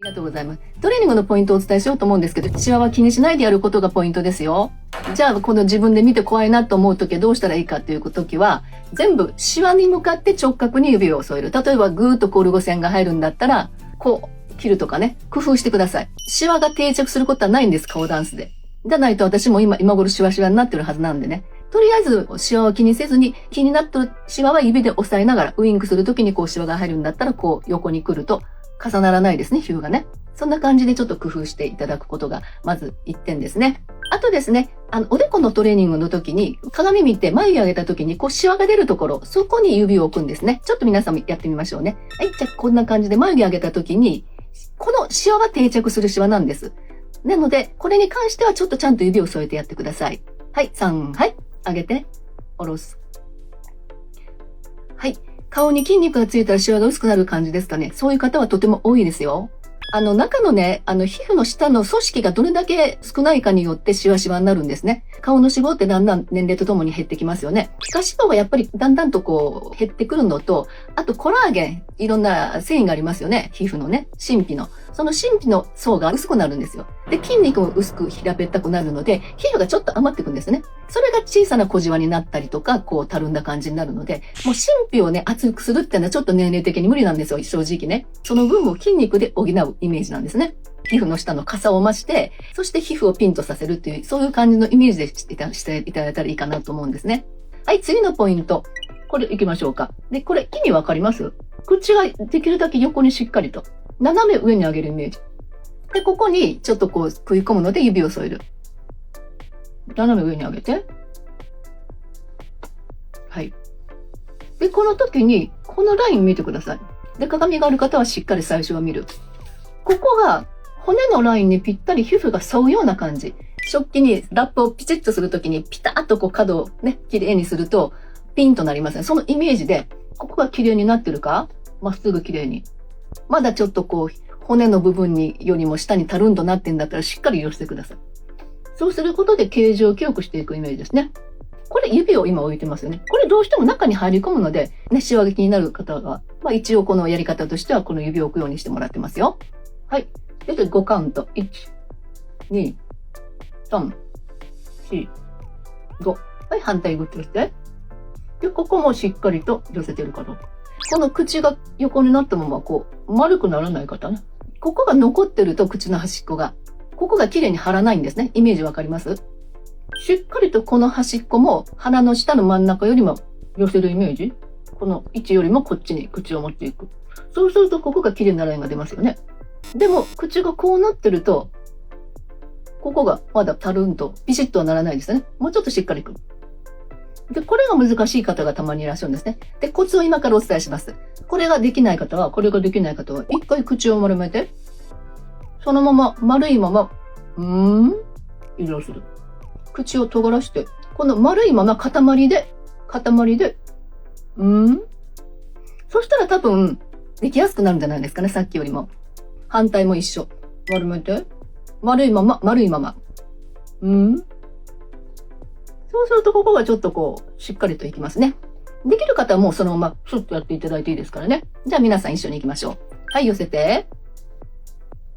りがとうございます。トレーニングのポイントをお伝えしようと思うんですけど、シワは気にしないでやることがポイントですよ。じゃあ、この自分で見て怖いなと思うときはどうしたらいいかというときは、全部シワに向かって直角に指を添える。例えば、ぐーっとコルゴ線が入るんだったら、こう、切るとかね、工夫してください。シワが定着することはないんです、顔ダンスで。じゃないと私も今頃シワシワになってるはずなんでね。とりあえず、シワを気にせずに、気になってるシワは指で押さえながら、ウインクするときにこうシワが入るんだったら、こう横に来ると重ならないですね、皮膚がね。そんな感じでちょっと工夫していただくことが、まず1点ですね。あとですね、おでこのトレーニングの時に、鏡見て眉毛上げた時に、こう、シワが出るところ、そこに指を置くんですね。ちょっと皆さんもやってみましょうね。はい、じゃあこんな感じで眉毛上げた時に、このシワは定着するシワなんです。なので、これに関してはちょっとちゃんと指を添えてやってください。はい、3、はい、上げて、下ろす。はい。顔に筋肉がついたらシワが薄くなる感じですかね。そういう方はとても多いですよ。中のね、皮膚の下の組織がどれだけ少ないかによってシワシワになるんですね。顔の脂肪ってだんだん年齢とともに減ってきますよね。皮下脂肪がやっぱりだんだんとこう減ってくるのと、あとコラーゲン、いろんな繊維がありますよね。皮膚のね、真皮の。その真皮の層が薄くなるんですよ。で、筋肉も薄く平べったくなるので、皮膚がちょっと余ってくんですね。それが小さな小じわになったりとか、こうたるんだ感じになるので、もう真皮をね、厚くするっていうのはちょっと年齢的に無理なんですよ、正直ね。その分を筋肉で補うイメージなんですね。皮膚の下の傘を増して、そして皮膚をピンとさせるっていう、そういう感じのイメージでしていただいたらいいかなと思うんですね。はい、次のポイント。これ行きましょうか。で、これ意味わかります？口ができるだけ横にしっかりと、斜め上に上げるイメージ。で、ここにちょっとこう食い込むので指を添える。斜め上に上げて。はい。で、この時に、このライン見てください。で、鏡がある方はしっかり最初は見る。ここが骨のラインにぴったり皮膚が沿うような感じ。食器にラップをピチッとするときにピタッとこう角をね、綺麗にするとピンとなりますね。そのイメージで、ここが綺麗になってるか？まっすぐ綺麗に。まだちょっとこう、骨の部分によりも下にたるんとなってんだったらしっかり寄せてください。そうすることで形状を強くしていくイメージですね。これ指を今置いてますよね。これどうしても中に入り込むので、ね、シワが気になる方が、まあ一応このやり方としてはこの指を置くようにしてもらってますよ。はい。で、5カウント。1、2、3、4、5。はい、反対グッとして。で、ここもしっかりと寄せてるかどうか。この口が横になったままこう、丸くならない方ね。ここが残ってると口の端っこが、ここが綺麗に張らないんですね。イメージわかります？しっかりとこの端っこも鼻の下の真ん中よりも寄せるイメージ。この位置よりもこっちに口を持っていく。そうするとここが綺麗なラインが出ますよね。でも口がこうなってると、ここがまだたるんとピシッとはならないですよね。もうちょっとしっかりくる。で、これが難しい方がたまにいらっしゃるんですね。で、コツを今からお伝えします。これができない方は、一回口を丸めて、そのまま丸いまま、移動する。口を尖らして、この丸いまま塊で、そしたら多分、できやすくなるんじゃないですかね、さっきよりも。反対も一緒。丸めて、丸いまま。そうするとここがちょっとこう、しっかりといきますね。できる方はもうそのままスッとやっていただいていいですからね。じゃあ皆さん一緒に行きましょう。はい、寄せて。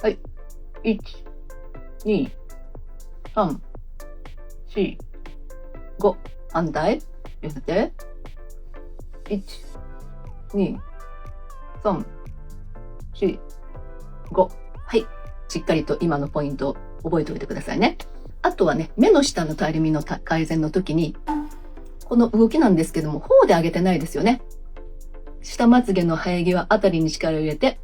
はい。1、2、3、4、5。反対。寄せて。1、2、3、4、5。はい。しっかりと今のポイントを覚えておいてくださいね。あとはね、目の下のたるみの改善の時に、この動きなんですけども、頬で上げてないですよね。下まつげの生え際あたりに力を入れて、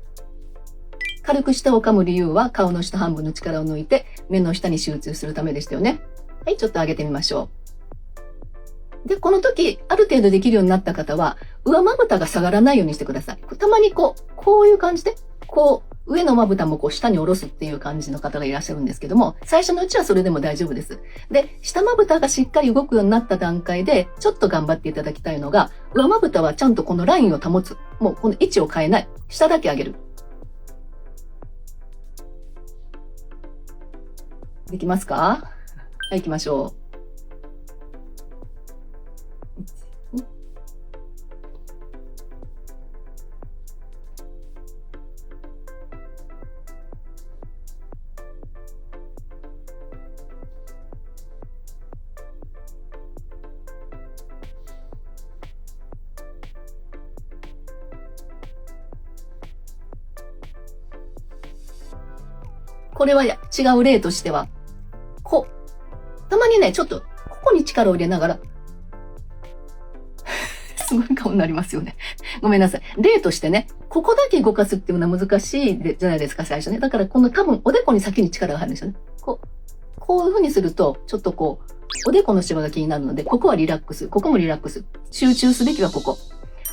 軽く舌を噛む理由は顔の下半分の力を抜いて、目の下に集中するためでしたよね。はい、ちょっと上げてみましょう。で、この時、ある程度できるようになった方は、上まぶたが下がらないようにしてください。たまにこういう感じで、上のまぶたも下に下ろすっていう感じの方がいらっしゃるんですけども、最初のうちはそれでも大丈夫です。で、下まぶたがしっかり動くようになった段階で、ちょっと頑張っていただきたいのが、上まぶたはちゃんとこのラインを保つ。もうこの位置を変えない。下だけ上げる。できますか？はい、行きましょう。これは違う例としては、たまにね、ちょっと、ここに力を入れながら、すごい顔になりますよね。ごめんなさい。例としてね、ここだけ動かすっていうのは難しいじゃないですか、最初ね。だからこの多分おでこに先に力が入るんですよね。こういう風にすると、ちょっとおでこのシワが気になるので、ここはリラックス。ここもリラックス。集中すべきはここ。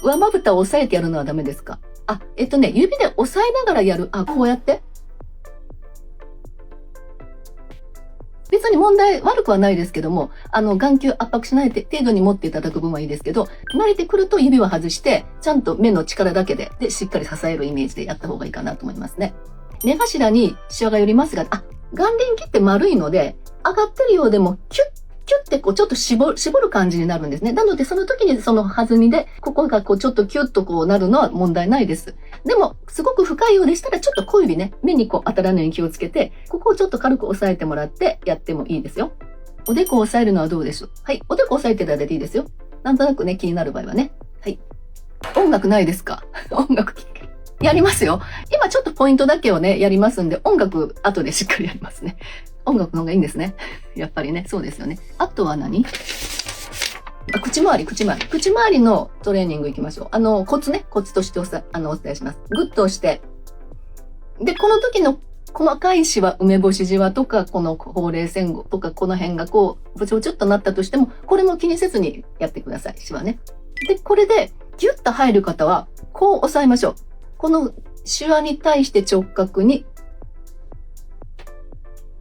上まぶたを押さえてやるのはダメですか？指で押さえながらやる。こうやって。別に問題悪くはないですけども、眼球圧迫しない程度に持っていただく分はいいですけど、慣れてくると指を外して、ちゃんと目の力だけで、しっかり支えるイメージでやった方がいいかなと思いますね。目頭にシワが寄りますが、眼輪切って丸いので、上がってるようでも、キュッてちょっと絞る感じになるんですね。なので、その時にその弾みで、ここがちょっとキュッとなるのは問題ないです。でも、すごく深いようでしたら、ちょっと小指ね、目に当たらないように気をつけて、ここをちょっと軽く押さえてもらってやってもいいですよ。おでこを押さえるのはどうでしょう？はい。おでこ押さえていただいていいですよ。なんとなくね、気になる場合はね。はい。音楽ないですか？音楽やりますよ。今ちょっとポイントだけをね、やりますんで、音楽後でしっかりやりますね。音楽の方がいいんですね。やっぱりね、そうですよね。あとは何？口周りのトレーニングいきましょう。コツとしてお伝えします。グッと押して。で、この時の細かいシワ、梅干しじわとか、このほうれい線とか、この辺がぼちぼちょっとなったとしても、これも気にせずにやってください。シワね。で、これでギュッと入る方は、こう押さえましょう。このシワに対して直角に、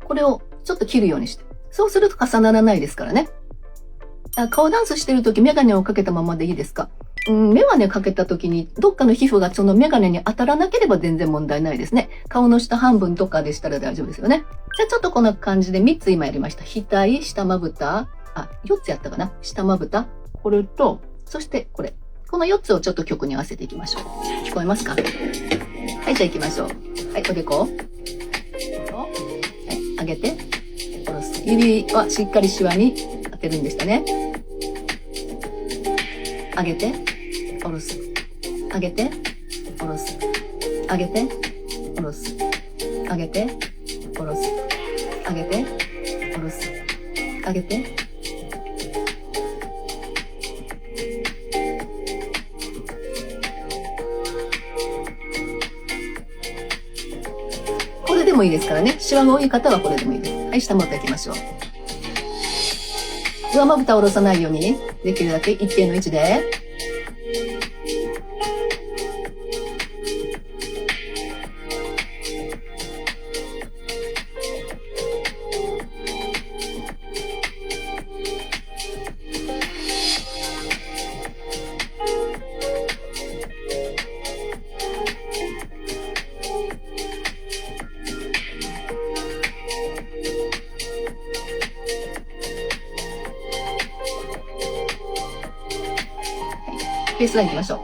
これをちょっと切るようにして。そうすると重ならないですからね。顔ダンスしてるときメガネをかけたままでいいですか？メガネかけたときにどっかの皮膚がそのメガネに当たらなければ全然問題ないですね。顔の下半分とかでしたら大丈夫ですよね。じゃあちょっとこんな感じで3つ今やりました。額、下まぶた、4つやったかな？下まぶた、これと、そしてこれ。この4つをちょっと曲に合わせていきましょう。聞こえますか？はい、じゃあ行きましょう。はい、おでこ。はい、上げて、下ろす。指はしっかりシワに当てるんでしたね。上げて、下ろす。上げて、下ろす。上げて、下ろす。上げて、下ろす。上げて、下ろす。上げて。これでもいいですからね。シワが多い方はこれでもいいです。はい、下まぶた行きましょう。上まぶたを下ろさないように、できるだけ一定の位置で。フェイスライン行きましょ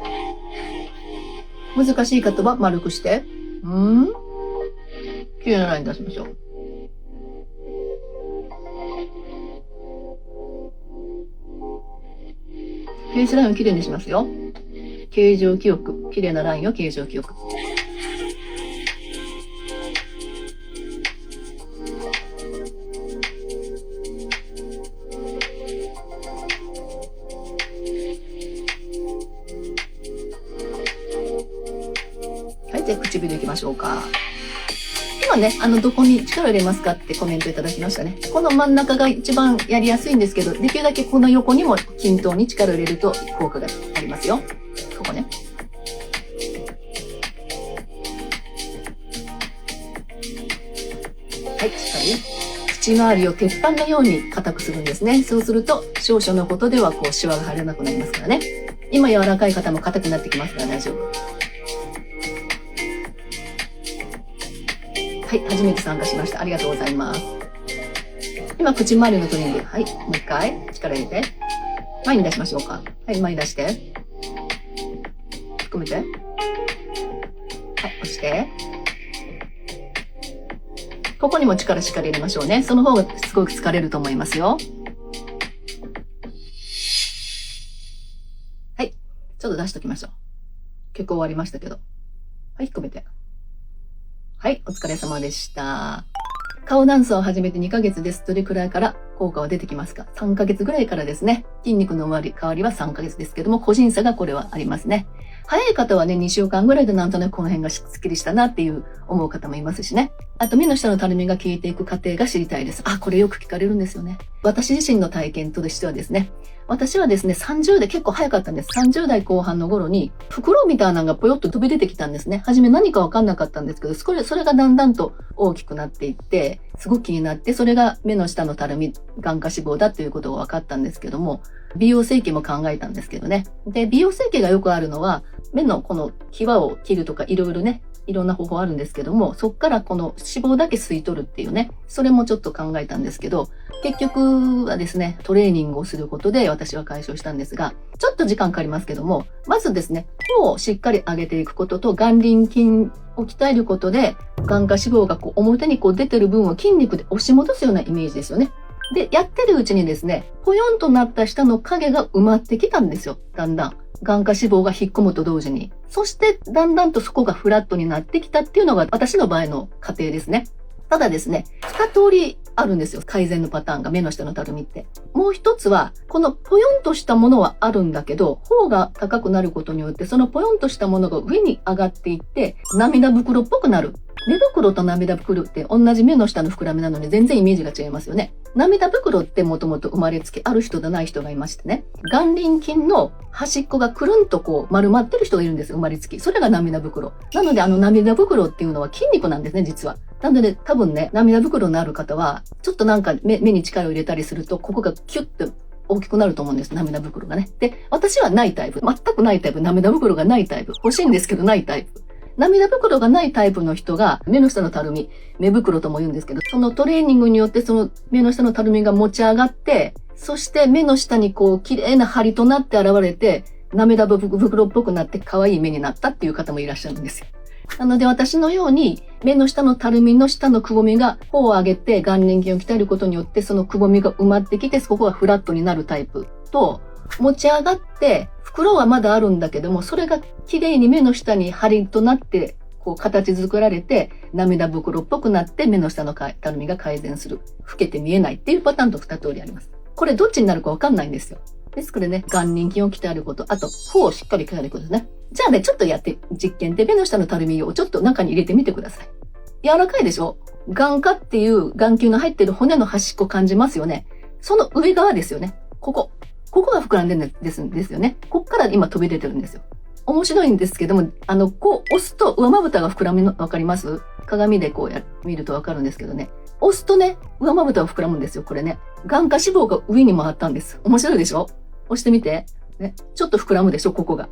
う。難しい方は丸くして。綺麗なライン出しましょう。フェイスラインを綺麗にしますよ。形状記憶。綺麗なラインを形状記憶。唇いきましょうか。今ね、どこに力入れますかってコメントいただきましたね。この真ん中が一番やりやすいんですけど、できるだけこの横にも均等に力を入れると効果がありますよ。ここね。はい、しっかり。口周りを鉄板のように硬くするんですね。そうすると、少々のことではシワが入らなくなりますからね。今柔らかい方も硬くなってきますから大丈夫。はい、初めて参加しました。ありがとうございます。今、口周りのトレーニング。はい、もう一回、力入れて。前に出しましょうか。はい、前に出して。含めて。はい、押して。ここにも力しっかり入れましょうね。その方がすごく疲れると思いますよ。はい、ちょっと出しときましょう。結構終わりましたけど。はい、含めて。はい、お疲れ様でした。顔ダンスを始めて2ヶ月です。どれくらいから効果は出てきますか？ 3 ヶ月ぐらいからですね。筋肉の変わりは3ヶ月ですけども、個人差がこれはありますね。早い方はね、2週間ぐらいでなんとなくこの辺がすっきりしたなっていう思う方もいますしね。あと目の下のたるみが消えていく過程が知りたいです。あ、これよく聞かれるんですよね。私自身の体験としてはですね、私はですね、30代結構早かったんです。30代後半の頃に、袋みたいなのがぽよっと飛び出てきたんですね。初め何かわかんなかったんですけど、それがだんだんと大きくなっていって、すごく気になって、それが目の下のたるみ、眼下脂肪だということが分かったんですけども、美容整形も考えたんですけどね。で、美容整形がよくあるのは、目のこの際を切るとかいろいろね、いろんな方法あるんですけども、そっからこの脂肪だけ吸い取るっていうね、それもちょっと考えたんですけど、結局はですね、トレーニングをすることで私は解消したんですが、ちょっと時間かかりますけども、まずですね、頬をしっかり上げていくことと眼輪筋を鍛えることで、眼下脂肪がこう表にこう出てる分を筋肉で押し戻すようなイメージですよね。で、やってるうちにですね、ぽよんとなった下の影が埋まってきたんですよ。だんだん。眼下脂肪が引っ込むと同時に。そして、だんだんとそこがフラットになってきたっていうのが私の場合の過程ですね。ただですね、2通りあるんですよ。改善のパターンが目の下のたるみって。もう一つは、このぽよんとしたものはあるんだけど、頬が高くなることによって、そのぽよんとしたものが上に上がっていって、涙袋っぽくなる。目袋と涙袋って同じ目の下の膨らみなのに全然イメージが違いますよね。涙袋ってもともと生まれつきある人とない人がいましてね。眼輪筋の端っこがくるんとこう丸まってる人がいるんですよ、生まれつき。それが涙袋。なので涙袋っていうのは筋肉なんですね、実は。なので多分ね、涙袋のある方は、ちょっとなんか目に力を入れたりすると、ここがキュッと大きくなると思うんです、涙袋がね。で、私はないタイプ。全くないタイプ。涙袋がないタイプ。欲しいんですけどないタイプ。涙袋がないタイプの人が目の下のたるみ、目袋とも言うんですけど、そのトレーニングによってその目の下のたるみが持ち上がって、そして目の下にこう綺麗な張りとなって現れて、涙袋っぽくなって可愛い目になったっていう方もいらっしゃるんですよ。なので私のように目の下のたるみの下のくぼみが頬を上げて眼輪筋を鍛えることによってそのくぼみが埋まってきてそこがフラットになるタイプと、持ち上がって袋はまだあるんだけども、それが綺麗に目の下に張りとなってこう形作られて涙袋っぽくなって目の下のたるみが改善する。老けて見えないっていうパターンと2通りあります。これどっちになるかわかんないんですよ。ですからね、眼輪筋を鍛えること、あと頬をしっかり鍛えることですね。じゃあね、ちょっとやって実験で目の下のたるみをちょっと中に入れてみてください。柔らかいでしょ？眼下っていう眼球の入ってる骨の端っこ感じますよね。その上側ですよね。ここが膨らんでるんですよね。こっから今飛び出てるんですよ。面白いんですけども、こう押すと上まぶたが膨らむのわかります？鏡でこう見るとわかるんですけどね。押すとね、上まぶたが膨らむんですよ、これね。眼下脂肪が上に回ったんです。面白いでしょ？押してみて。ね。ちょっと膨らむでしょ、ここが。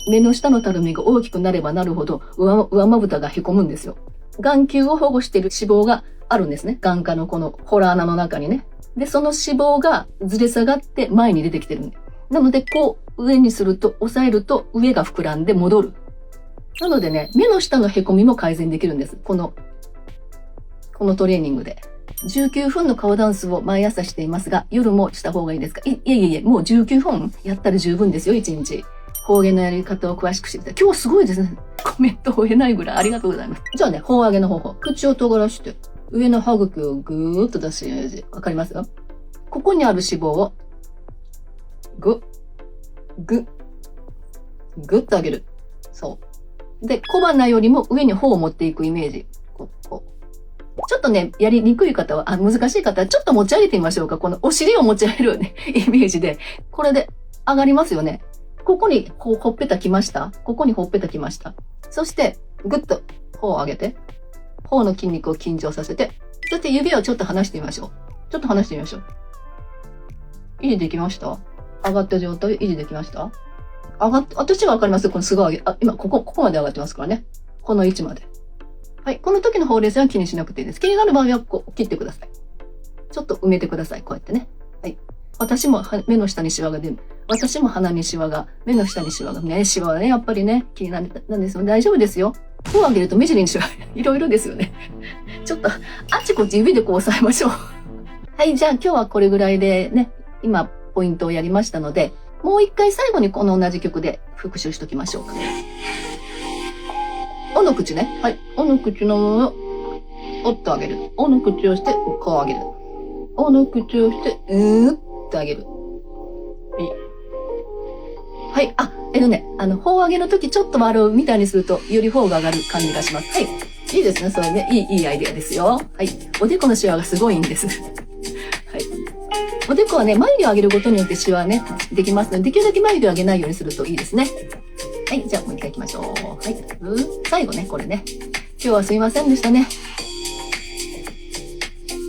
目の下のたるみが大きくなればなるほど上まぶたがへこむんですよ。眼球を保護している脂肪があるんですね。眼下のこのホラー穴の中にね。で、その脂肪がずれ下がって前に出てきてるんで。なので、こう上にすると、押さえると上が膨らんで戻る。なのでね、目の下のへこみも改善できるんです。このトレーニングで。19分の顔ダンスを毎朝していますが、夜もした方がいいですか？いえ、もう19分やったら十分ですよ、1日。方言のやり方を詳しく知りたい。今日すごいですね。コメントを得ないぐらいありがとうございます。じゃあね、頬上げの方法。口を尖らして、上の歯茎をぐーっと出すイメージ。わかりますか？ここにある脂肪を、ぐっと上げる。そう。で、小鼻よりも上に頬を持っていくイメージ。こう。ちょっとね、やりにくい方は、難しい方は、ちょっと持ち上げてみましょうか。このお尻を持ち上げる、ね、イメージで。これで上がりますよね。ここに、ほっぺたきました。ここにほっぺたきました。そして、ぐっと、頬を上げて、頬の筋肉を緊張させて、そして指をちょっと離してみましょう。ちょっと離してみましょう。維持できました？上がった状態維持できました？私はわかりますよ。このすごい今、ここまで上がってますからね。この位置まで。はい。この時のほうれい線は気にしなくていいです。気になる場合は、こう、切ってください。ちょっと埋めてください。こうやってね。はい。私も目の下にシワが出る。私も鼻にシワが、目の下にシワがね、シワはね、やっぱりね、気になるんですよ。大丈夫ですよ。こう上げると目尻にシワ、いろいろですよね。ちょっと、あっちこっち指でこう押さえましょう。はい。じゃあ今日はこれぐらいでね、今、ポイントをやりましたので、もう一回最後にこの同じ曲で復習しときましょうか。おの口ね。はい。おの口のまま、おっと上げる。おの口をして、こう上げる。おの口をして、っと上げる。はい。頬上げの時ちょっと丸うみたいにすると、より頬が上がる感じがします。はい。いいですね。それね。いいアイデアですよ。はい。おでこのシワがすごいんです。はい。おでこはね、眉毛を上げることによってシワね、できますので、できるだけ眉毛を上げないようにするといいですね。はい。じゃあもう一回行きましょう。はい。最後ね、これね。今日はすいませんでしたね。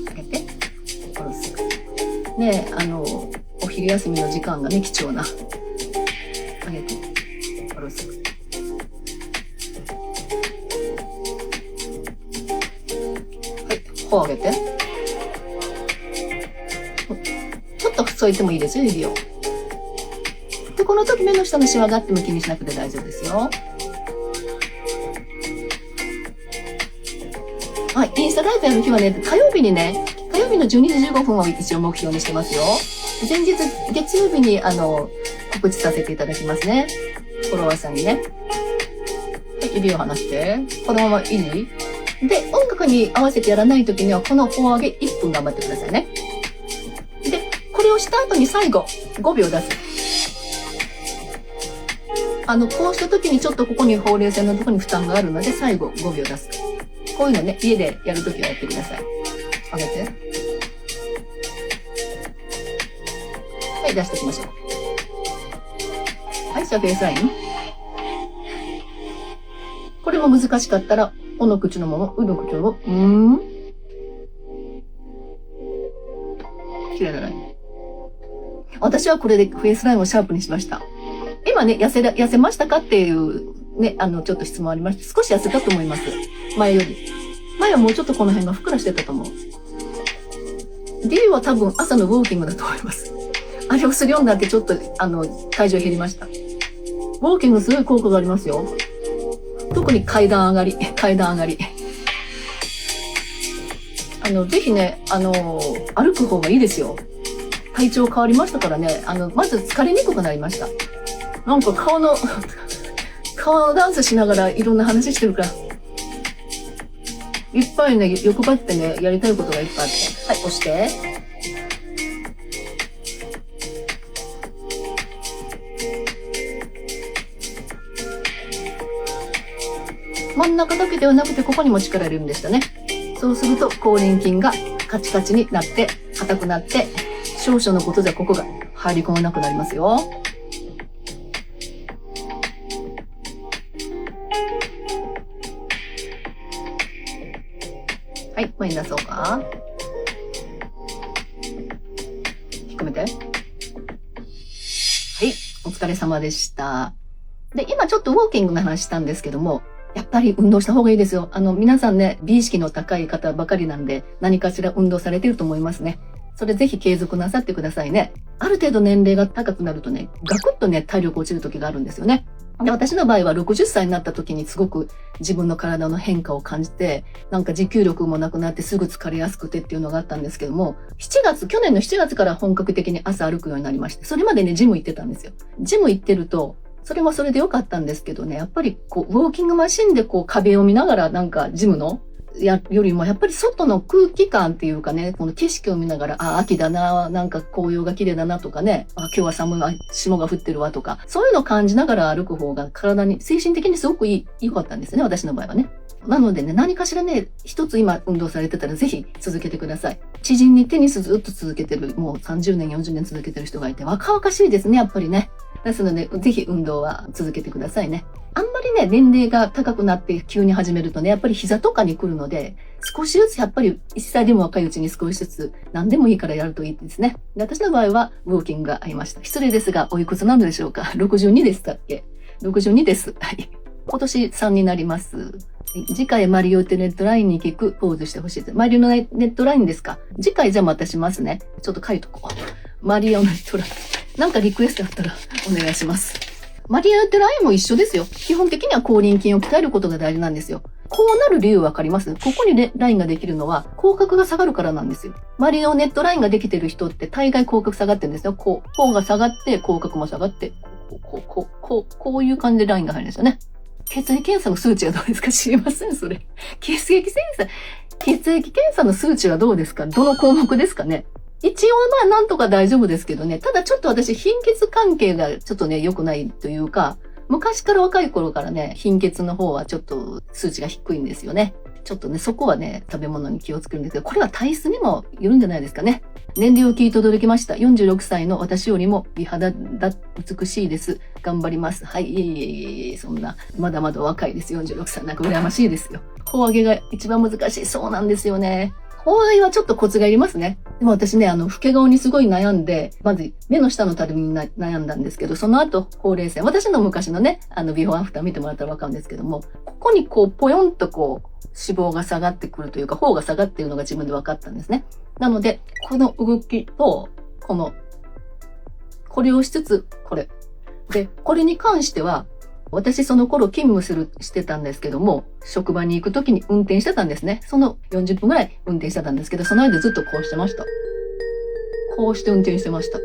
上げて、下ろす。ねお昼休みの時間がね、貴重な。上げて、下ろす。はい。頬上げて。ちょっと添えてもいいですよ、指を。で、この時目の下のシワがあっても気にしなくて大丈夫ですよ。はい。インスタライブやる日はね、火曜日の12時15分を一応目標にしてますよ。前日、月曜日に告知させていただきますね。フォロワーさんにね。はい、指を離して、このまま維持。で、音楽に合わせてやらないときには、この頬上げ1分頑張ってくださいね。で、これをした後に最後、5秒出す。こうしたときにちょっとここにほうれい線のところに負担があるので、最後5秒出す。こういうのね、家でやるときはやってください。上げて。はい、出しておきましょう。はい、じゃあフェイスライン。これも難しかったら、おの口のまま、うの口のまま、綺麗なライン。私はこれでフェイスラインをシャープにしました。今ね、痩せましたかっていうね、ちょっと質問ありまして、少し痩せたと思います。前より。前はもうちょっとこの辺がふっくらしてたと思う。理由は多分朝のウォーキングだと思います。あれをするようになってちょっと、体重減りました。ウォーキングすごい効果がありますよ。特に階段上がり。ぜひね、歩く方がいいですよ。体調変わりましたからね、まず疲れにくくなりました。なんか顔のダンスしながらいろんな話してるから。いっぱいね、欲張ってね、やりたいことがいっぱいあって。はい、押して。真ん中だけではなくて、ここにも力入れるんでしたね。そうすると、口輪筋がカチカチになって、硬くなって、少々のことでここが入り込まなくなりますよ。はい、前に出そうか。低めて。はい、お疲れ様でした。で、今ちょっとウォーキングの話したんですけども、やっぱり運動した方がいいですよ。皆さんね、美意識の高い方ばかりなんで、何かしら運動されていると思いますね。それぜひ継続なさってくださいね。ある程度年齢が高くなるとね、ガクッとね、体力落ちる時があるんですよね。で、私の場合は60歳になった時にすごく自分の体の変化を感じて、なんか持久力もなくなってすぐ疲れやすくてっていうのがあったんですけども、去年の7月から本格的に朝歩くようになりまして、それまでね、ジム行ってたんですよ。ジム行ってると、それはそれで良かったんですけどね、やっぱりこう、ウォーキングマシンでこう壁を見ながらなんかジムのよりもやっぱり外の空気感っていうかね、この景色を見ながら、秋だな、なんか紅葉が綺麗だなとかね、今日は寒いわ、霜が降ってるわとか、そういうのを感じながら歩く方が体に、精神的にすごく良かったんですね、私の場合はね。なのでね、何かしらね、一つ今運動されてたらぜひ続けてください。知人にテニスずっと続けてる、もう30年、40年続けてる人がいて、若々しいですね、やっぱりね。ですので、ぜひ運動は続けてくださいね。あんまりね、年齢が高くなって急に始めるとね、やっぱり膝とかに来るので、少しずつやっぱり1歳でも若いうちに少しずつ何でもいいからやるといいですね。で、私の場合はウォーキングが合いました。失礼ですが、おいくつなのでしょうか？ 62 でしたっけ？ 62 です。はい。今年3になります。次回マリオってネットラインに聞くポーズしてほしいです。マリオのネットラインですか？次回じゃあまたしますね。ちょっと書いとこう。マリオネットライン。なんかリクエストあったらお願いします。マリオネットラインも一緒ですよ。基本的には口輪筋を鍛えることが大事なんですよ。こうなる理由わかります？ここにラインができるのは口角が下がるからなんですよ。マリオネットラインができてる人って大概口角下がってるんですよ。こうが下がって口角も下がって、こういう感じでラインが入るんですよね。血液検査の数値はどうですか？知りませんそれ。血液検査の数値はどうですか？どの項目ですかね？一応まあなんとか大丈夫ですけどね。ただちょっと私貧血関係がちょっとね良くないというか、昔から若い頃からね、貧血の方はちょっと数値が低いんですよね。ちょっとね、そこはね、食べ物に気をつけるんですけど、これは体質にもよるんじゃないですかね。年齢を聞いて驚きました。46歳の私よりも美肌だ、美しいです。頑張ります。はい、いえ、そんな、まだまだ若いです。46歳。なんか羨ましいですよ。頬上げが一番難しい。そうなんですよね。頬上げはちょっとコツがいりますね。でも私ね、老け顔にすごい悩んで、まず目の下のたるみに悩んだんですけど、その後、ほうれい線。私の昔のね、ビフォーアフター見てもらったらわかるんですけども、ここにこう、ぽよんとこう、脂肪が下がってくるというか、頬が下がっているのが自分で分かったんですね。なので、この動きと、これをしつつ、これ。で、これに関しては、私その頃勤務してたんですけども、職場に行くときに運転してたんですね。その40分ぐらい運転してたんですけど、その間ずっとこうしてました。こうして運転してました。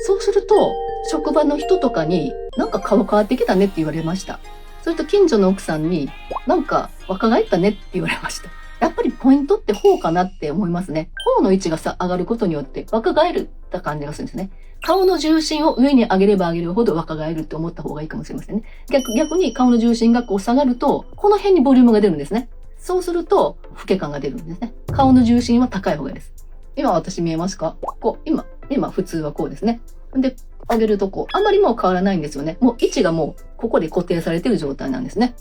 そうすると、職場の人とかに、なんか顔変わってきたねって言われました。それと近所の奥さんに、なんか若返ったねって言われました。やっぱりポイントって頬かなって思いますね。頬の位置が上がることによって若返るった感じがするんですね。顔の重心を上に上げれば上げるほど若返るって思った方がいいかもしれませんね。逆に顔の重心がこう下がると、この辺にボリュームが出るんですね。そうすると、老け感が出るんですね。顔の重心は高い方がいいです。今私見えますか？今普通はこうですね。で、上げるとこう、あんまりもう変わらないんですよね。もう位置がもうここで固定されてる状態なんですね。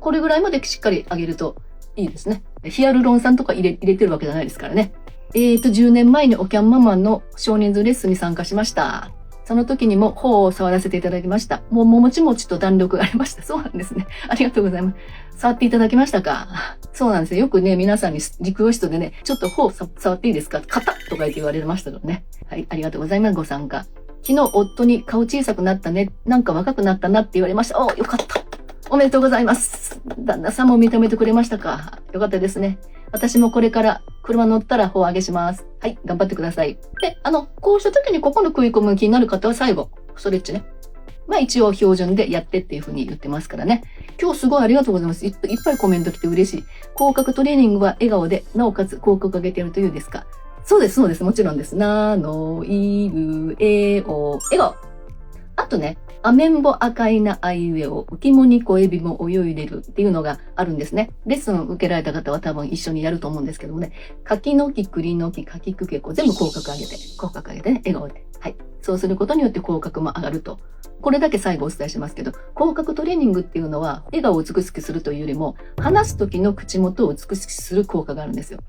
これぐらいまでしっかり上げるといいですね。ヒアルロン酸とか入れてるわけじゃないですからね。10年前にオキャンママンの少人数レッスンに参加しました。その時にも頬を触らせていただきました。もちもちと弾力がありました。そうなんですね。ありがとうございます。触っていただきましたか？そうなんですよ。よくね、皆さんにリクエストでね、ちょっと頬触っていいですか？硬っとか言われましたけどね。はい、ありがとうございます。ご参加。昨日夫に顔小さくなったね。なんか若くなったなって言われました。お、よかった。おめでとうございます。旦那さんも認めてくれましたか？よかったですね。私もこれから車乗ったら頬上げします。はい、頑張ってください。で、こうした時にここの食い込む気になる方は最後、ストレッチね。まあ一応標準でやってっていう風に言ってますからね。今日すごいありがとうございます。いっぱいコメント来て嬉しい。口角トレーニングは笑顔で、なおかつ口角上げてやるというですか？そうです。もちろんです。なの、いる、笑顔。あとね、アメンボ赤いなあいうえお、浮きもに小エビも泳いでるっていうのがあるんですね。レッスンを受けられた方は多分一緒にやると思うんですけどもね。柿の木、栗の木、柿くけこ、全部口角上げてね、笑顔で。はい。そうすることによって口角も上がると。これだけ最後お伝えしますけど、口角トレーニングっていうのは、笑顔を美しくするというよりも、話す時の口元を美しくする効果があるんですよ。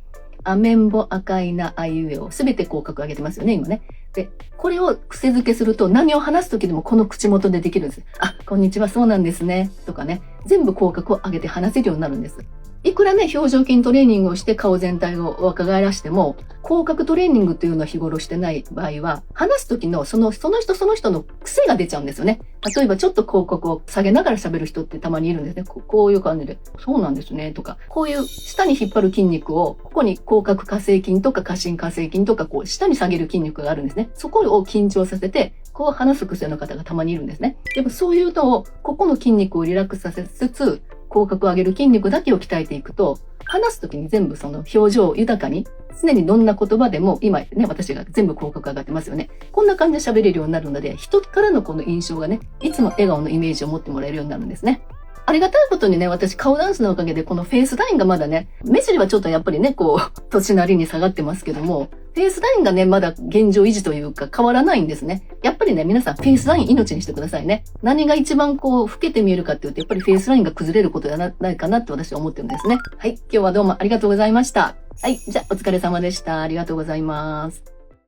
アメンボ赤いなあいうえをすべて口角上げてますよね、今ね。で、これを癖づけすると何を話すときでもこの口元でできるんです。あ、こんにちは、そうなんですね。とかね。全部口角を上げて話せるようになるんです。いくらね、表情筋トレーニングをして顔全体を若返らしても、口角トレーニングっていうのを日頃してない場合は、話すときのその人の癖が出ちゃうんですよね。例えばちょっと口角を下げながら喋る人ってたまにいるんですね。こういう感じで、そうなんですね、とか、こういう下に引っ張る筋肉を、ここに口角下制筋とか下伸下制筋とか、こう下に下げる筋肉があるんですね。そこを緊張させて、こう話す癖の方がたまにいるんですね。でもそういうのを、ここの筋肉をリラックスさせつつ、口角を上げる筋肉だけを鍛えていくと、話すときに全部その表情豊かに、常にどんな言葉でも、今ね、私が全部口角上がってますよね。こんな感じで喋れるようになるので、人からのこの印象がね、いつも笑顔のイメージを持ってもらえるようになるんですね。ありがたいことにね、私顔ダンスのおかげでこのフェイスラインがまだね、目尻はちょっとやっぱりね、こう、年なりに下がってますけども、フェイスラインがね、まだ現状維持というか変わらないんですね。やっぱりね、皆さんフェイスライン命にしてくださいね。何が一番こう、老けて見えるかっていうと、やっぱりフェイスラインが崩れることじゃないかなって私は思ってるんですね。はい、今日はどうもありがとうございました。はい、じゃあお疲れ様でした。ありがとうございます。